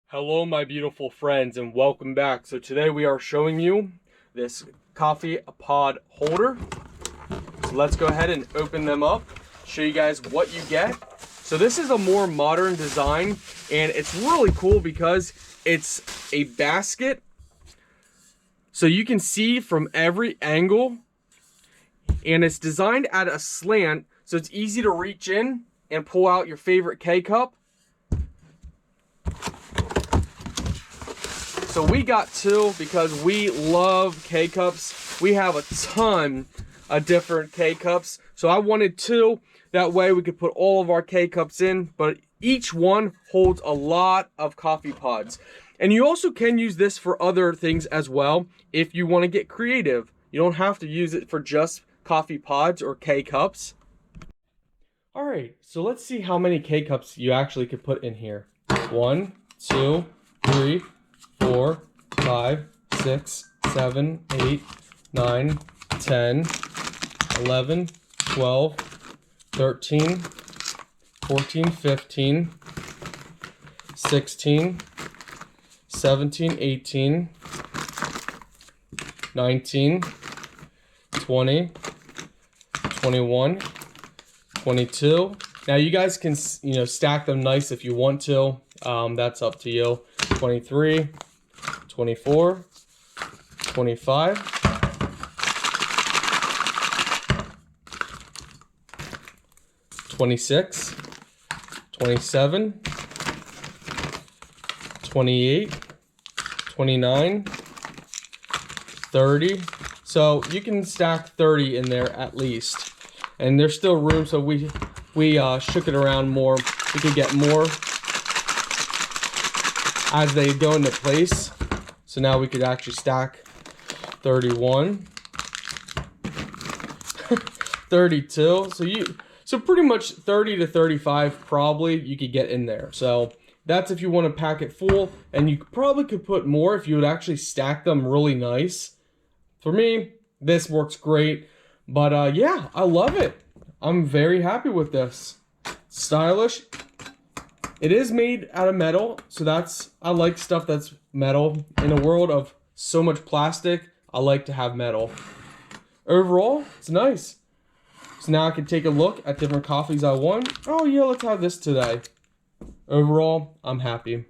Hello my beautiful friends and welcome back. So today we are showing you this coffee pod holder. So let's go ahead and open them up, show you guys what you get. So this is a more modern design and it's really cool because it's a basket. So you can see from every angle and it's designed at a slant so it's easy to reach in and pull out your favorite K-cup. So we got two because we love K-cups. We have a ton of different K-cups. So I wanted two. That way we could put all of our K-cups in, but each one holds a lot of coffee pods. And you also can use this for other things as well if you want to get creative. You don't have to use it for just coffee pods or K-cups. All right, so let's see how many K-cups you actually could put in here. 1, 2, 3, 4, 5, 6, 7, 8, 9, 10, 11, 12, 13, 14, 15, 16, 17, 18, 19, 20, 21, 22. Now you guys can, stack them nice if you want to. That's up to you. 23, 24, 25, 26, 27, 28, 29, 30. So you can stack 30 in there at least. And there's still room, so we shook it around more. We could get more as they go into place. So now we could actually stack 31, 32. So pretty much 30 to 35 probably you could get in there. So that's if you want to pack it full, and you probably could put more if you would actually stack them really nice. For me, this works great. But yeah, I love it. I'm very happy with this. Stylish. It is made out of metal, so I like stuff that's metal. In a world of so much plastic, I like to have metal. Overall, it's nice. So now I can take a look at different coffees I want. Oh yeah, let's have this today. Overall, I'm happy.